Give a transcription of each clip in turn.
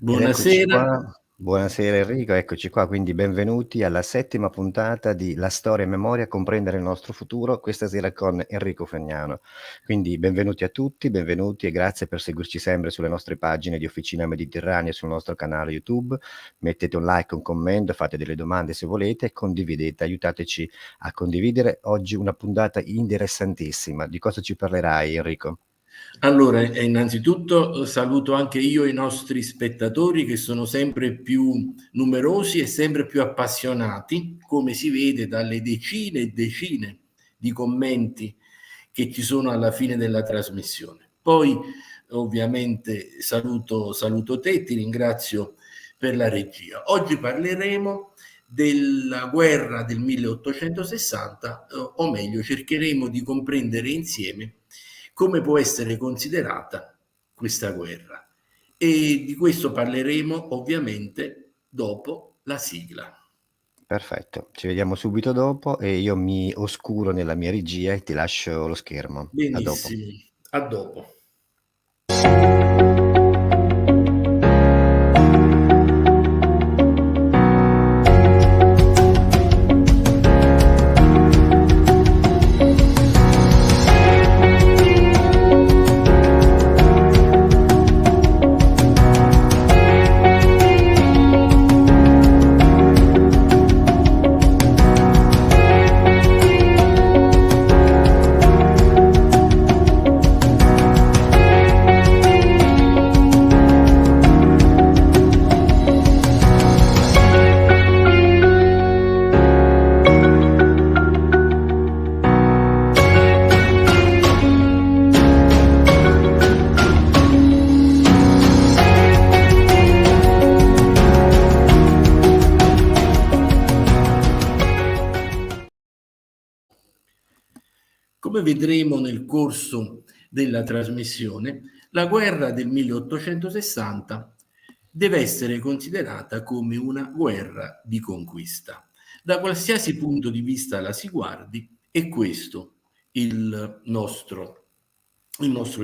Ed eccoci Buonasera. qua. Buonasera Enrico, eccoci qua, quindi benvenuti alla settima puntata di La storia e memoria, comprendere il nostro futuro, questa sera con Enrico Fagnano. Quindi benvenuti a tutti, benvenuti e grazie per seguirci sempre sulle nostre pagine di Officina Mediterranea e sul nostro canale YouTube. Mettete un like, un commento, fate delle domande se volete, condividete, aiutateci a condividere. Oggi una puntata interessantissima. Di cosa ci parlerai, Enrico? Allora, innanzitutto saluto anche io i nostri spettatori che sono sempre più numerosi e sempre più appassionati, come si vede dalle decine e decine di commenti che ci sono alla fine della trasmissione. Poi, ovviamente, saluto te, ti ringrazio per la regia. Oggi parleremo della guerra del 1860, o meglio, cercheremo di comprendere insieme come può essere considerata questa guerra. E di questo parleremo ovviamente dopo la sigla. Perfetto, ci vediamo subito dopo e io mi oscuro nella mia regia e ti lascio lo schermo. A dopo. Benissimo, a dopo. Come vedremo nel corso della trasmissione, la guerra del 1860 deve essere considerata come una guerra di conquista. Da qualsiasi punto di vista la si guardi, è questo il nostro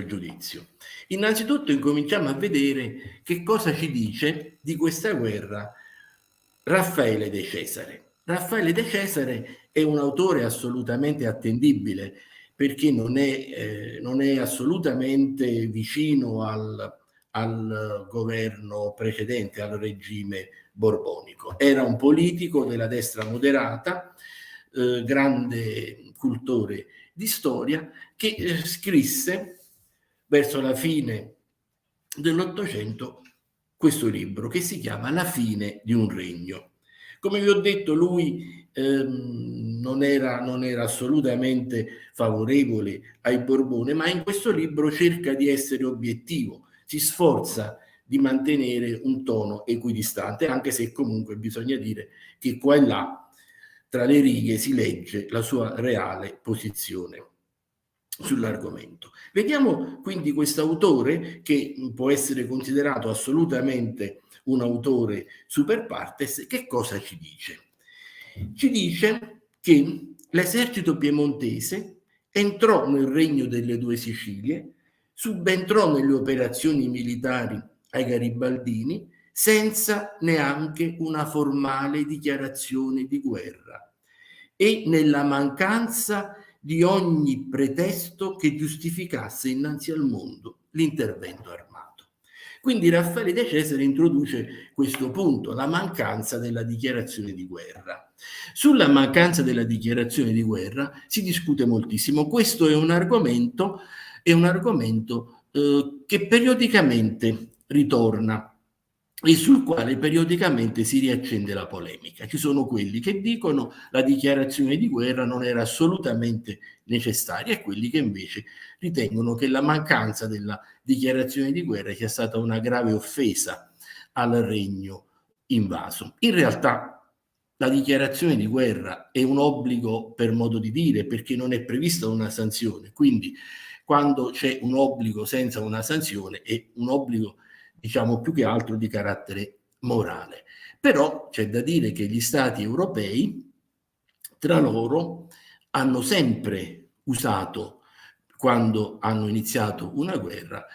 giudizio. Innanzitutto incominciamo a vedere che cosa ci dice di questa guerra Raffaele De Cesare. Raffaele De Cesare è un autore assolutamente attendibile perché non è assolutamente vicino al governo precedente, al regime borbonico. Era un politico della destra moderata, grande cultore di storia, che scrisse verso la fine dell'Ottocento questo libro che si chiama La fine di un regno. Come vi ho detto, lui non era assolutamente favorevole ai Borbone, ma in questo libro cerca di essere obiettivo, si sforza di mantenere un tono equidistante, anche se comunque bisogna dire che qua e là, tra le righe, si legge la sua reale posizione sull'argomento. Vediamo quindi questo autore che può essere considerato assolutamente un autore super partes. Che cosa ci dice? Ci dice che l'esercito piemontese entrò nel regno delle due Sicilie, subentrò nelle operazioni militari ai garibaldini senza neanche una formale dichiarazione di guerra e nella mancanza di ogni pretesto che giustificasse innanzi al mondo l'intervento armato. Quindi Raffaele De Cesare introduce questo punto, la mancanza della dichiarazione di guerra. Sulla mancanza della dichiarazione di guerra si discute moltissimo. Questo è un argomento che periodicamente ritorna e sul quale periodicamente si riaccende la polemica. Ci sono quelli che dicono la dichiarazione di guerra non era assolutamente necessaria e quelli che invece ritengono che la mancanza della dichiarazione di guerra sia stata una grave offesa al regno invaso. In realtà la dichiarazione di guerra è un obbligo per modo di dire, perché non è prevista una sanzione, quindi quando c'è un obbligo senza una sanzione è un obbligo, diciamo, più che altro di carattere morale. Però c'è da dire che gli stati europei tra loro hanno sempre usato, quando hanno iniziato una guerra,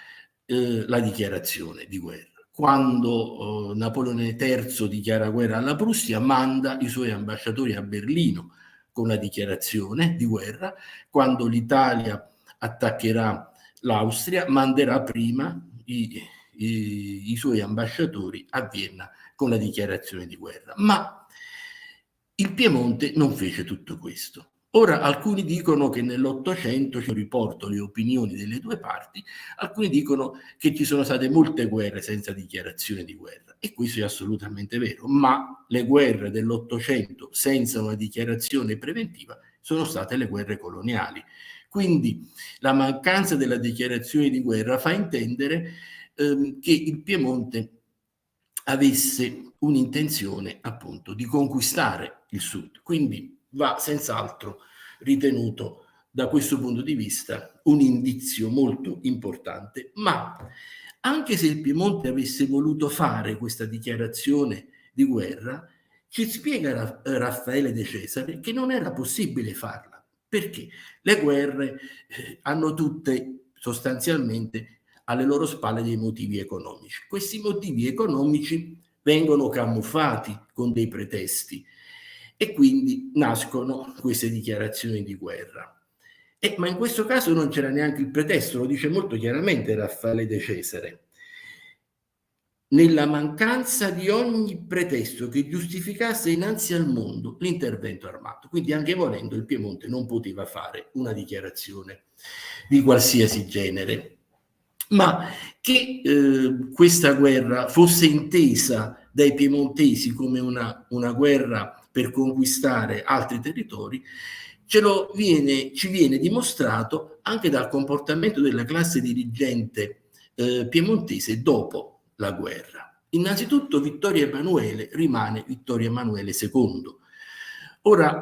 la dichiarazione di guerra. quando Napoleone III dichiara guerra alla Prussia, manda i suoi ambasciatori a Berlino con la dichiarazione di guerra. Quando l'Italia attaccherà l'Austria, manderà prima i suoi ambasciatori a Vienna con la dichiarazione di guerra. Ma il Piemonte non fece tutto questo. Ora, alcuni dicono che nell'Ottocento, ci riporto le opinioni delle due parti, alcuni dicono che ci sono state molte guerre senza dichiarazione di guerra, e questo è assolutamente vero, ma le guerre dell'Ottocento senza una dichiarazione preventiva sono state le guerre coloniali. Quindi la mancanza della dichiarazione di guerra fa intendere che il Piemonte avesse un'intenzione appunto di conquistare il Sud. Quindi va senz'altro ritenuto da questo punto di vista un indizio molto importante. Ma anche se il Piemonte avesse voluto fare questa dichiarazione di guerra, ci spiega Raffaele De Cesare che non era possibile farla. Perché? Le guerre hanno tutte sostanzialmente alle loro spalle dei motivi economici. Questi motivi economici vengono camuffati con dei pretesti e quindi nascono queste dichiarazioni di guerra. Ma in questo caso non c'era neanche il pretesto, lo dice molto chiaramente Raffaele De Cesare. Nella mancanza di ogni pretesto che giustificasse innanzi al mondo l'intervento armato. Quindi anche volendo il Piemonte non poteva fare una dichiarazione di qualsiasi genere. Ma che questa guerra fosse intesa dai piemontesi come una guerra per conquistare altri territori, ci viene dimostrato anche dal comportamento della classe dirigente piemontese dopo la guerra. Innanzitutto Vittorio Emanuele rimane Vittorio Emanuele II. Ora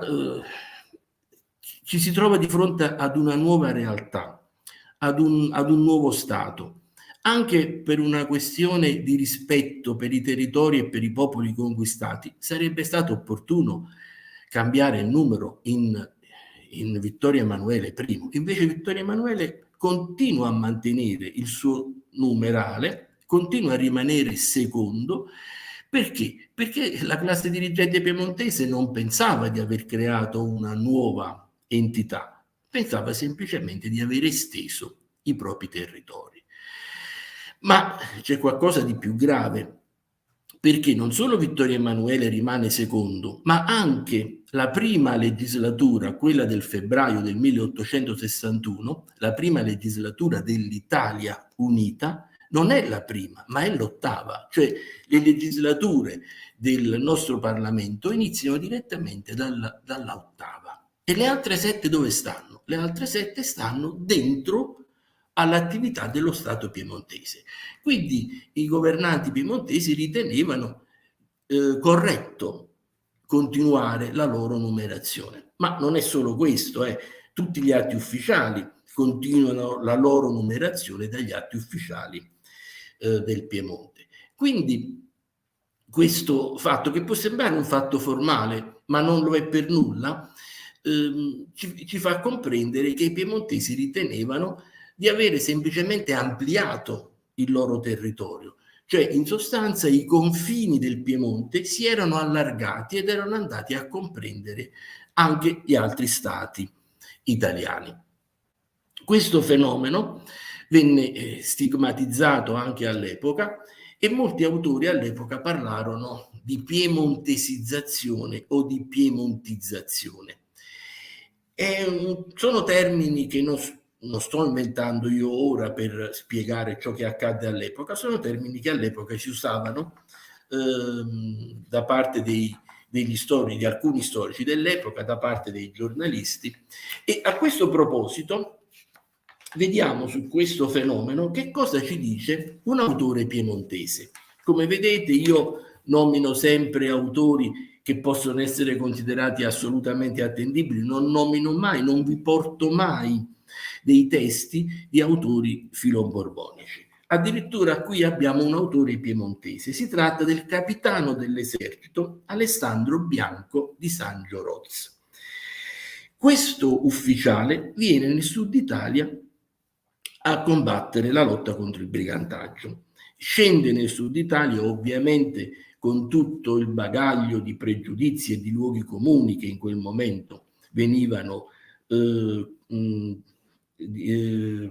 ci si trova di fronte ad una nuova realtà, ad un nuovo Stato, anche per una questione di rispetto per i territori e per i popoli conquistati. Sarebbe stato opportuno cambiare il numero in Vittorio Emanuele I. Invece Vittorio Emanuele continua a mantenere il suo numerale, continua a rimanere secondo. Perché? Perché la classe dirigente piemontese non pensava di aver creato una nuova entità, pensava semplicemente di aver esteso i propri territori. Ma c'è qualcosa di più grave, perché non solo Vittorio Emanuele rimane secondo, ma anche la prima legislatura, quella del febbraio del 1861, la prima legislatura dell'Italia unita, non è la prima, ma è l'ottava. Cioè le legislature del nostro Parlamento iniziano direttamente dalla ottava. E le altre 7 dove stanno? Le altre 7 stanno dentro all'attività dello Stato piemontese. Quindi i governanti piemontesi ritenevano corretto continuare la loro numerazione. Ma non è solo questo, tutti gli atti ufficiali continuano la loro numerazione dagli atti ufficiali del Piemonte. Quindi questo fatto, che può sembrare un fatto formale, ma non lo è per nulla, ci fa comprendere che i piemontesi ritenevano di avere semplicemente ampliato il loro territorio. Cioè, in sostanza, i confini del Piemonte si erano allargati ed erano andati a comprendere anche gli altri stati italiani. Questo fenomeno venne stigmatizzato anche all'epoca e molti autori all'epoca parlarono di piemontesizzazione o di piemontizzazione. Sono termini che non sto inventando io ora per spiegare ciò che accadde all'epoca, sono termini che all'epoca si usavano da parte degli storici, di alcuni storici dell'epoca, da parte dei giornalisti. E a questo proposito vediamo su questo fenomeno che cosa ci dice un autore piemontese. Come vedete, io nomino sempre autori che possono essere considerati assolutamente attendibili, non nomino mai, non vi porto mai dei testi di autori filoborbonici. Addirittura qui abbiamo un autore piemontese, si tratta del capitano dell'esercito Alessandro Bianco di San Gioroz. Questo ufficiale viene nel sud Italia a combattere la lotta contro il brigantaggio scende nel sud Italia, ovviamente con tutto il bagaglio di pregiudizi e di luoghi comuni che in quel momento venivano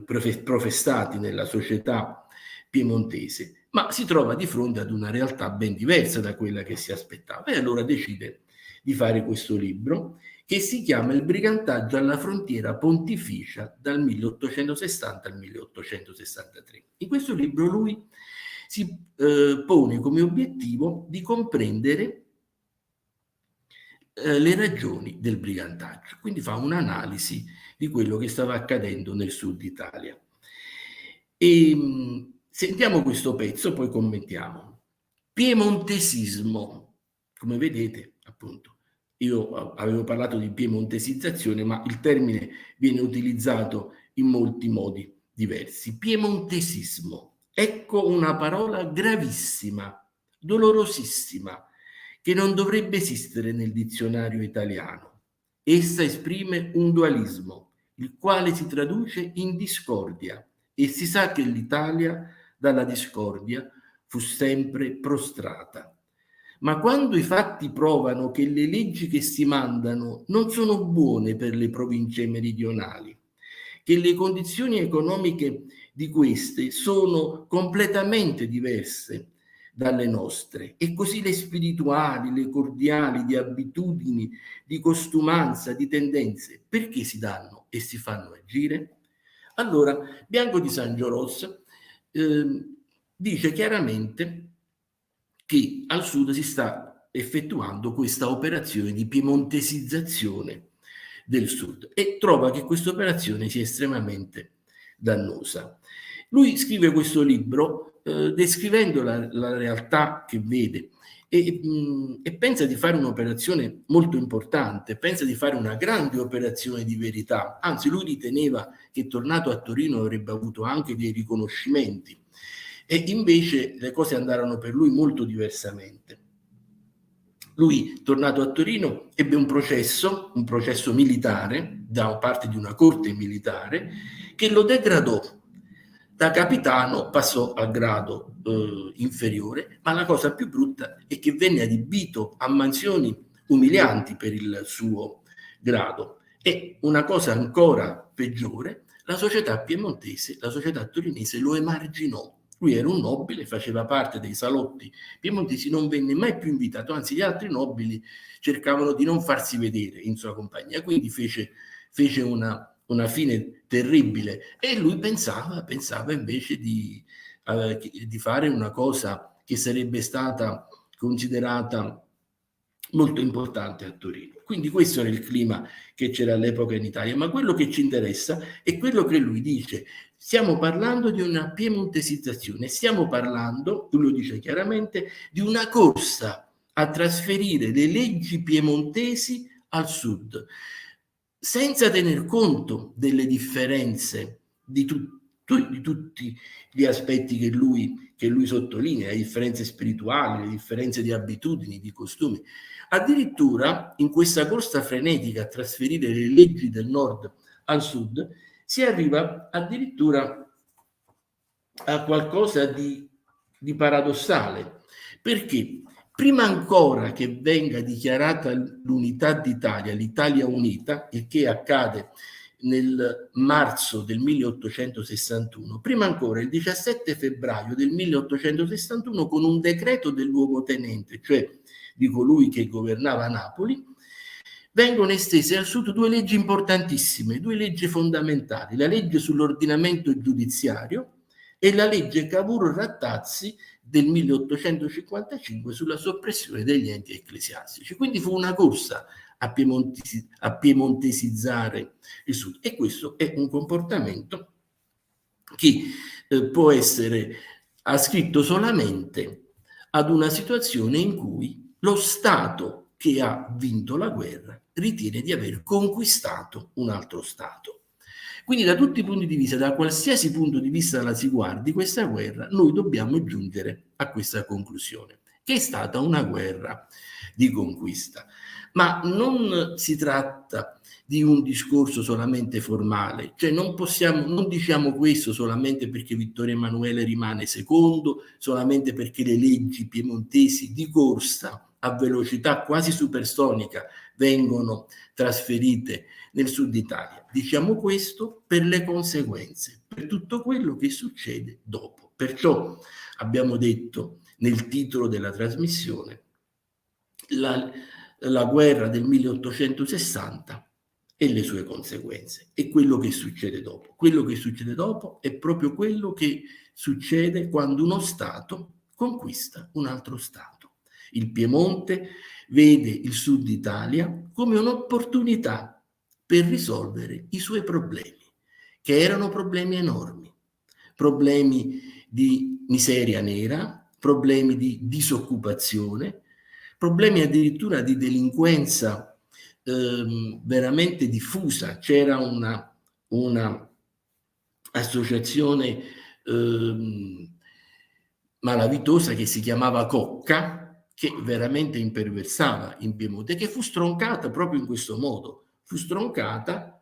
professati nella società piemontese, ma si trova di fronte ad una realtà ben diversa da quella che si aspettava, e allora decide di fare questo libro che si chiama Il brigantaggio alla frontiera pontificia dal 1860 al 1863. In questo libro lui si pone come obiettivo di comprendere le ragioni del brigantaggio, quindi fa un'analisi di quello che stava accadendo nel sud Italia. E sentiamo questo pezzo, poi commentiamo. Piemontesismo, come vedete, appunto, io avevo parlato di piemontesizzazione, ma il termine viene utilizzato in molti modi diversi. Piemontesismo, ecco una parola gravissima, dolorosissima, che non dovrebbe esistere nel dizionario italiano. Essa esprime un dualismo, il quale si traduce in discordia, e si sa che l'Italia dalla discordia fu sempre prostrata. Ma quando i fatti provano che le leggi che si mandano non sono buone per le province meridionali, che le condizioni economiche di queste sono completamente diverse dalle nostre, e così le spirituali, le cordiali, di abitudini, di costumanza, di tendenze, perché si danno e si fanno agire? Allora, Bianco di San Giorgio dice chiaramente che al sud si sta effettuando questa operazione di piemontesizzazione del sud, e trova che questa operazione sia estremamente dannosa. Lui scrive questo libro descrivendo la realtà che vede, e pensa di fare un'operazione molto importante, pensa di fare una grande operazione di verità. Anzi, lui riteneva che tornato a Torino avrebbe avuto anche dei riconoscimenti, e invece le cose andarono per lui molto diversamente. Lui, tornato a Torino, ebbe un processo militare da parte di una corte militare che lo degradò. Da capitano passò al grado inferiore, ma la cosa più brutta è che venne adibito a mansioni umilianti per il suo grado. E una cosa ancora peggiore, la società piemontese, la società torinese lo emarginò. Lui era un nobile, faceva parte dei salotti piemontesi, non venne mai più invitato, anzi gli altri nobili cercavano di non farsi vedere in sua compagnia, quindi fece una fine terribile, e lui pensava invece di fare una cosa che sarebbe stata considerata molto importante a Torino. Quindi questo era il clima che c'era all'epoca in Italia, ma quello che ci interessa è quello che lui dice. Stiamo parlando di una piemontesizzazione, stiamo parlando, lui lo dice chiaramente, di una corsa a trasferire le leggi piemontesi al sud, senza tener conto delle differenze di tutti gli aspetti che lui sottolinea, le differenze spirituali, le differenze di abitudini, di costumi. Addirittura in questa corsa frenetica a trasferire le leggi del nord al sud si arriva addirittura a qualcosa di paradossale, perché prima ancora che venga dichiarata l'unità d'Italia, l'Italia unita, il che accade nel marzo del 1861, prima ancora il 17 febbraio del 1861, con un decreto del luogotenente, cioè di colui che governava Napoli, vengono estese al sud due leggi importantissime, due leggi fondamentali: la legge sull'ordinamento giudiziario e la legge Cavour-Rattazzi del 1855 sulla soppressione degli enti ecclesiastici. Quindi fu una corsa a piemontesizzare il sud, e questo è un comportamento che può essere ascritto solamente ad una situazione in cui lo Stato che ha vinto la guerra ritiene di aver conquistato un altro Stato. Quindi da tutti i punti di vista, da qualsiasi punto di vista la si guardi questa guerra, noi dobbiamo giungere a questa conclusione. che è stata una guerra di conquista. Ma non si tratta di un discorso solamente formale, cioè non diciamo questo solamente perché Vittorio Emanuele rimane secondo, solamente perché le leggi piemontesi di corsa a velocità quasi supersonica vengono trasferite nel sud Italia. Diciamo questo per le conseguenze, per tutto quello che succede dopo. Perciò abbiamo detto nel titolo della trasmissione la guerra del 1860 e le sue conseguenze e quello che succede dopo. Quello che succede dopo è proprio quello che succede quando uno Stato conquista un altro Stato. Il Piemonte vede il Sud Italia come un'opportunità per risolvere i suoi problemi, che erano problemi enormi, problemi di miseria nera, problemi di disoccupazione, problemi addirittura di delinquenza veramente diffusa. C'era una associazione malavitosa che si chiamava Cocca, che veramente imperversava in Piemonte, che fu stroncata proprio in questo modo. Fu stroncata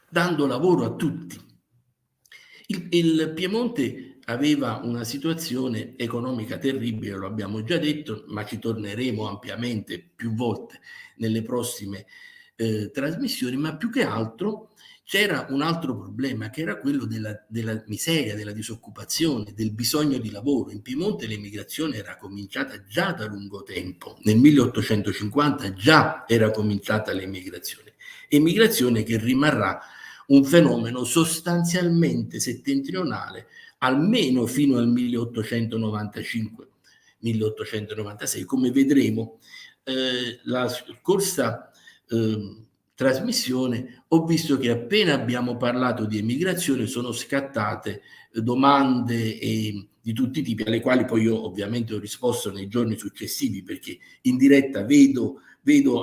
dando lavoro a tutti. Il Piemonte aveva una situazione economica terribile, lo abbiamo già detto, ma ci torneremo ampiamente più volte nelle prossime trasmissioni, ma più che altro c'era un altro problema, che era quello della miseria, della disoccupazione, del bisogno di lavoro. In Piemonte l'emigrazione era cominciata già da lungo tempo, nel 1850 già era cominciata emigrazione che rimarrà un fenomeno sostanzialmente settentrionale almeno fino al 1895-1896. Come vedremo, la scorsa trasmissione ho visto che appena abbiamo parlato di emigrazione sono scattate domande di tutti i tipi, alle quali poi io ovviamente ho risposto nei giorni successivi, perché in diretta vedo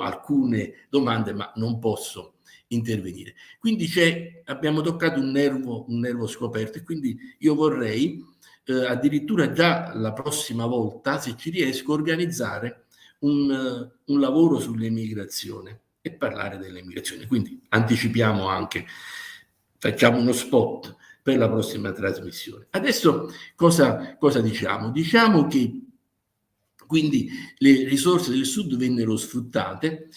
alcune domande ma non posso intervenire. Quindi abbiamo toccato un nervo scoperto, e quindi io vorrei addirittura già la prossima volta, se ci riesco, organizzare un lavoro sull'emigrazione e parlare dell'emigrazione. Quindi anticipiamo anche, facciamo uno spot per la prossima trasmissione. Adesso cosa diciamo? Diciamo che quindi le risorse del Sud vennero sfruttate,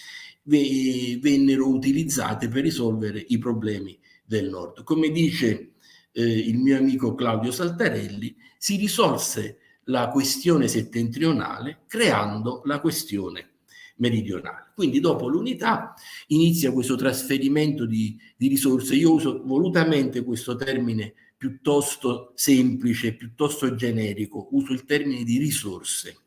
vennero utilizzate per risolvere i problemi del Nord. Come dice il mio amico Claudio Saltarelli, si risolse la questione settentrionale creando la questione meridionale. Quindi dopo l'unità inizia questo trasferimento di risorse. Io uso volutamente questo termine piuttosto semplice, piuttosto generico, uso il termine di risorse.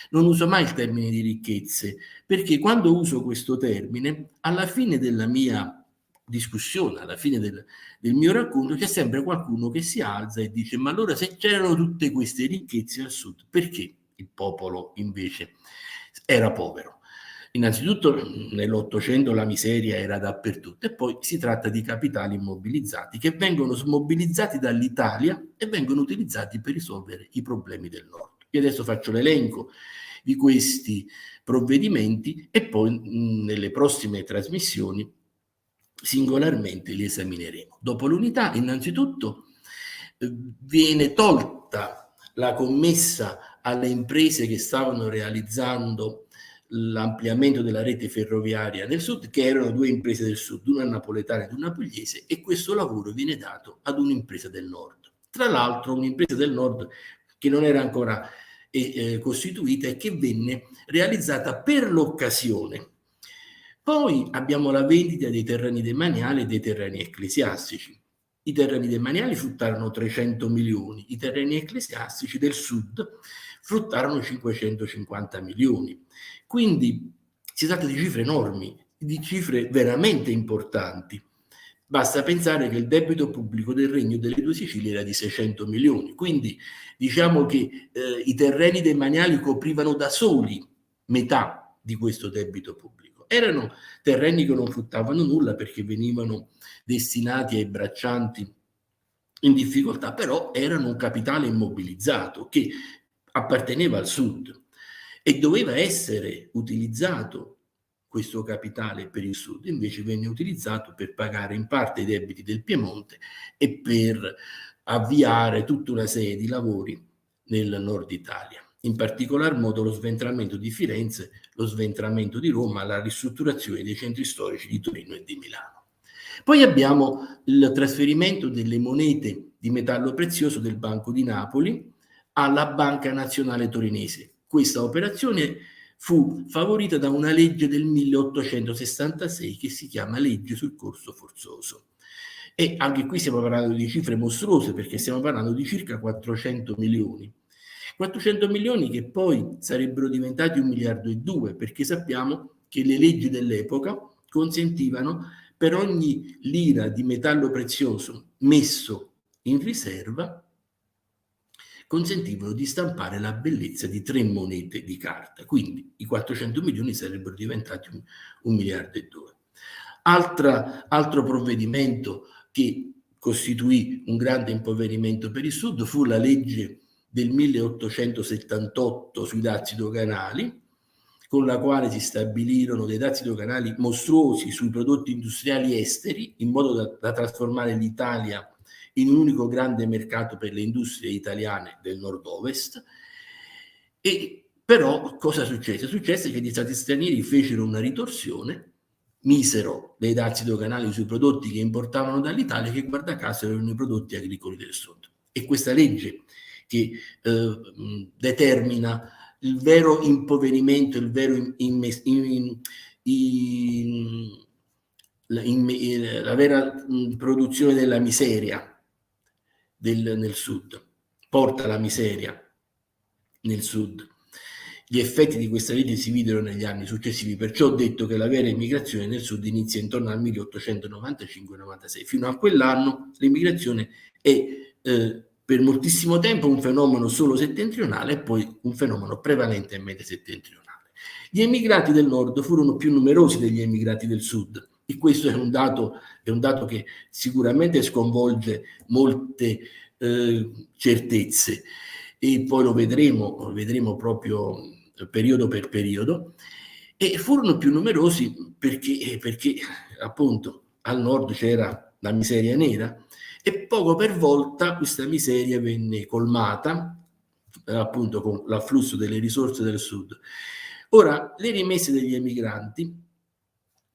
Non uso mai il termine di ricchezze, perché quando uso questo termine, alla fine della mia discussione, alla fine del mio racconto, c'è sempre qualcuno che si alza e dice: ma allora, se c'erano tutte queste ricchezze al Sud, perché il popolo invece era povero? Innanzitutto nell'Ottocento la miseria era dappertutto, e poi si tratta di capitali immobilizzati che vengono smobilizzati dall'Italia e vengono utilizzati per risolvere i problemi del Nord. Io adesso faccio l'elenco di questi provvedimenti e poi nelle prossime trasmissioni singolarmente li esamineremo. Dopo l'unità, innanzitutto, viene tolta la commessa alle imprese che stavano realizzando l'ampliamento della rete ferroviaria nel Sud, che erano due imprese del Sud, una napoletana ed una pugliese, e questo lavoro viene dato ad un'impresa del Nord. Tra l'altro un'impresa del Nord che non era ancora costituita e che venne realizzata per l'occasione. Poi abbiamo la vendita dei terreni demaniali e dei terreni ecclesiastici. I terreni demaniali fruttarono 300 milioni, i terreni ecclesiastici del Sud fruttarono 550 milioni. Quindi si tratta di cifre enormi, di cifre veramente importanti. Basta pensare che il debito pubblico del Regno delle Due Sicilie era di 600 milioni, quindi diciamo che i terreni demaniali coprivano da soli metà di questo debito pubblico. Erano terreni che non fruttavano nulla perché venivano destinati ai braccianti in difficoltà, però erano un capitale immobilizzato che apparteneva al Sud e doveva essere utilizzato questo capitale per il Sud, invece venne utilizzato per pagare in parte i debiti del Piemonte e per avviare tutta una serie di lavori nel nord Italia, in particolar modo lo sventramento di Firenze, lo sventramento di Roma, la ristrutturazione dei centri storici di Torino e di Milano. Poi abbiamo il trasferimento delle monete di metallo prezioso del Banco di Napoli alla Banca Nazionale Torinese. Questa operazione fu favorita da una legge del 1866 che si chiama Legge sul corso forzoso. E anche qui stiamo parlando di cifre mostruose, perché stiamo parlando di circa 400 milioni. 400 milioni che poi sarebbero diventati 1,2 miliardi, perché sappiamo che le leggi dell'epoca consentivano per ogni lira di metallo prezioso messo in riserva, consentivano di stampare la bellezza di 3 monete di carta. Quindi i 400 milioni sarebbero diventati 1,2 miliardi. Altro provvedimento che costituì un grande impoverimento per il Sud fu la legge del 1878 sui dazi doganali, con la quale si stabilirono dei dazi doganali mostruosi sui prodotti industriali esteri, in modo da trasformare l'Italia in un unico grande mercato per le industrie italiane del nord-ovest. E però cosa successe? Successe che gli stati stranieri fecero una ritorsione, misero dei dazi doganali sui prodotti che importavano dall'Italia, che guarda caso erano i prodotti agricoli del Sud. E questa legge che determina il vero impoverimento, il vero la vera produzione della miseria nel Sud, porta alla miseria nel Sud. Gli effetti di questa legge si videro negli anni successivi, perciò ho detto che la vera immigrazione nel Sud inizia intorno al 1895-96. Fino a quell'anno l'immigrazione è per moltissimo tempo un fenomeno solo settentrionale e poi un fenomeno prevalentemente settentrionale. Gli emigrati del nord furono più numerosi degli emigrati del sud, e questo è un dato che sicuramente sconvolge molte certezze, e poi lo vedremo proprio periodo per periodo. E furono più numerosi perché appunto al nord c'era la miseria nera, e poco per volta questa miseria venne colmata appunto con l'afflusso delle risorse del sud. Ora, le rimesse degli emigranti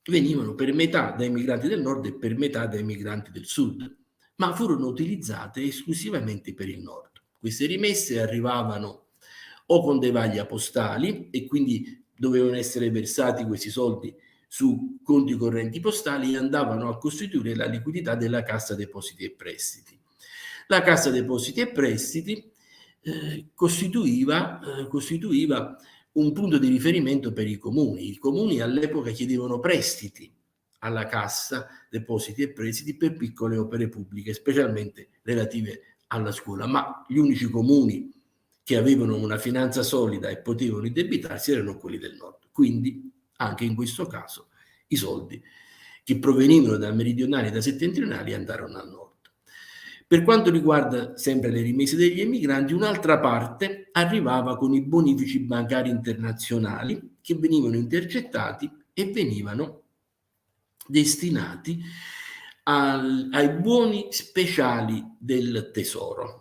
venivano per metà dai migranti del nord e per metà dai migranti del sud, ma furono utilizzate esclusivamente per il nord. Queste rimesse arrivavano o con dei vagli postali, e quindi dovevano essere versati questi soldi su conti correnti postali, e andavano a costituire la liquidità della Cassa Depositi e Prestiti. La Cassa Depositi e Prestiti costituiva un punto di riferimento per i comuni. I comuni all'epoca chiedevano prestiti alla Cassa Depositi e Prestiti per piccole opere pubbliche, specialmente relative alla scuola, ma gli unici comuni che avevano una finanza solida e potevano indebitarsi erano quelli del nord. Quindi anche in questo caso i soldi che provenivano da meridionali e da settentrionali andarono al nord. Per quanto riguarda sempre le rimesse degli emigranti, un'altra parte arrivava con i bonifici bancari internazionali, che venivano intercettati e venivano destinati ai buoni speciali del tesoro.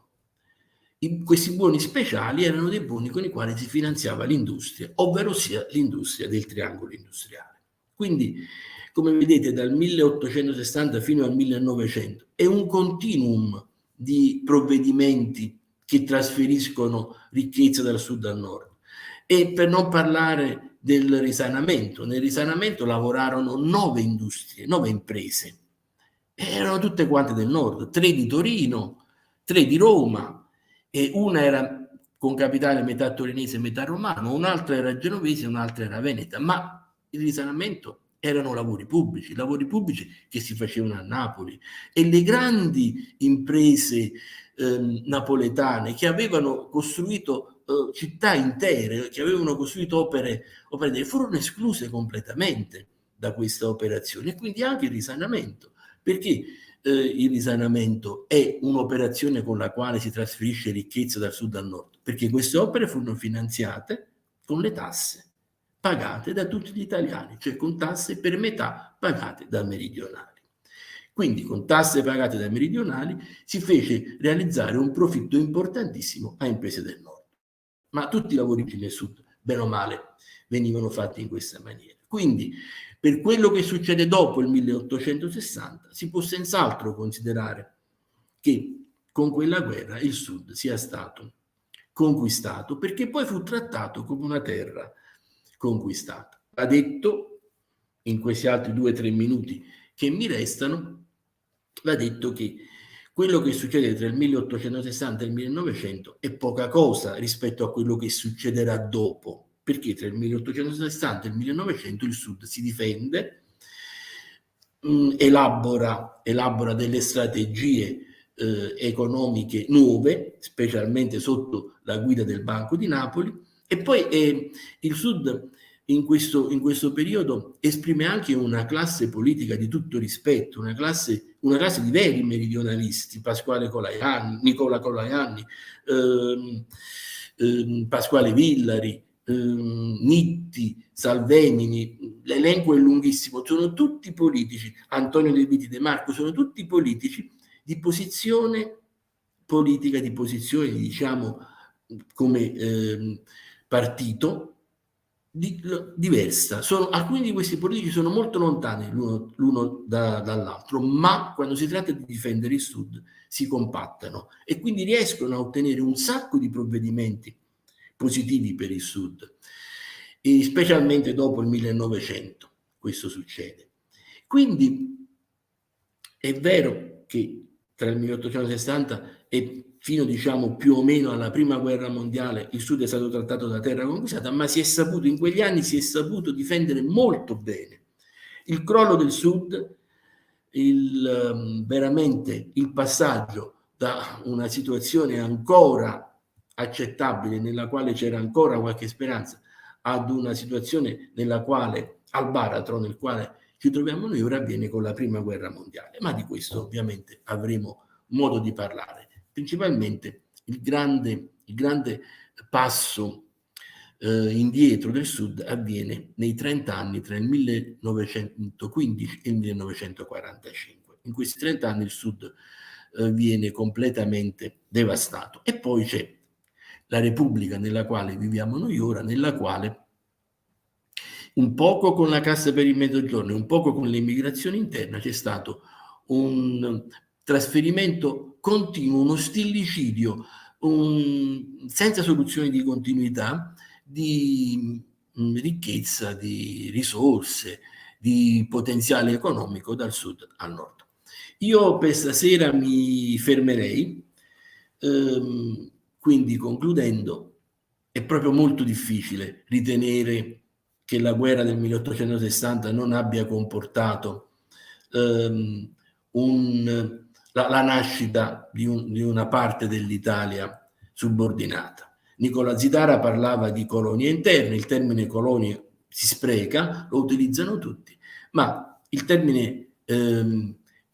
Questi buoni speciali erano dei buoni con i quali si finanziava l'industria, ovvero sia l'industria del triangolo industriale. Quindi, come vedete, dal 1860 fino al 1900 è un continuum di provvedimenti che trasferiscono ricchezza dal sud al nord. E per non parlare del risanamento, nel risanamento lavorarono 9 industrie, 9 imprese, erano tutte quante del nord, 3 di Torino, 3 di Roma, e una era con capitale metà torinese e metà romano, un'altra era genovese e un'altra era veneta, ma il risanamento erano lavori pubblici che si facevano a Napoli, e le grandi imprese napoletane che avevano costruito città intere, che avevano costruito opere furono escluse completamente da questa operazione, e quindi anche il risanamento, perché il risanamento è un'operazione con la quale si trasferisce ricchezza dal sud al nord? Perché queste opere furono finanziate con le tasse pagate da tutti gli italiani, cioè con tasse per metà pagate dai meridionali. Quindi con tasse pagate dai meridionali si fece realizzare un profitto importantissimo a imprese del nord. Ma tutti i lavori nel sud, bene o male, venivano fatti in questa maniera. Quindi per quello che succede dopo il 1860 si può senz'altro considerare che con quella guerra il sud sia stato conquistato, perché poi fu trattato come una terra conquistata. Va detto, in questi altri 2 o 3 minuti che mi restano, va detto che quello che succede tra il 1860 e il 1900 è poca cosa rispetto a quello che succederà dopo, perché tra il 1860 e il 1900 il Sud si difende, elabora delle strategie economiche nuove, specialmente sotto la guida del Banco di Napoli, e poi il Sud in questo periodo esprime anche una classe politica di tutto rispetto, una classe di veri meridionalisti, Nicola Colaianni, Pasquale Villari, Nitti, Salvemini, l'elenco è lunghissimo, sono tutti politici, Antonio De Viti De Marco, sono tutti politici di posizione politica, di posizione, diciamo, come partito diversa. Alcuni di questi politici sono molto lontani l'uno dall'altro, ma quando si tratta di difendere il Sud si compattano e quindi riescono a ottenere un sacco di provvedimenti positivi per il Sud, e specialmente dopo il 1900 questo succede. Quindi è vero che tra il 1860 e fino, diciamo, più o meno alla prima guerra mondiale il Sud è stato trattato da terra conquistata, ma in quegli anni si è saputo difendere molto bene. Il crollo del Sud, veramente il passaggio da una situazione ancora accettabile, nella quale c'era ancora qualche speranza, ad una situazione nella quale, al baratro nel quale ci troviamo noi ora, avviene con la prima guerra mondiale, ma di questo ovviamente avremo modo di parlare. Principalmente il grande passo indietro del Sud avviene nei 30 anni tra il 1915 e il 1945. In questi 30 anni il Sud viene completamente devastato. E poi c'è la Repubblica nella quale viviamo noi ora, nella quale un poco con la Cassa per il Mezzogiorno e un poco con l'immigrazione interna c'è stato un trasferimento continuo, uno stillicidio, senza soluzioni di continuità, di ricchezza, di risorse, di potenziale economico dal sud al nord. Io per stasera mi fermerei, quindi concludendo, è proprio molto difficile ritenere che la guerra del 1860 non abbia comportato la nascita di una parte dell'Italia subordinata. Nicola Zidara parlava di colonie interne, il termine colonie si spreca, lo utilizzano tutti, ma il termine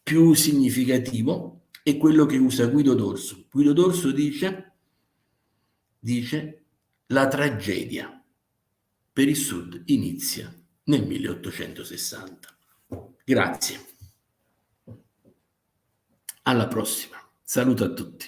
più significativo è quello che usa Guido Dorso. Guido Dorso dice la tragedia per il Sud inizia nel 1860. Grazie. Alla prossima. Saluto a tutti.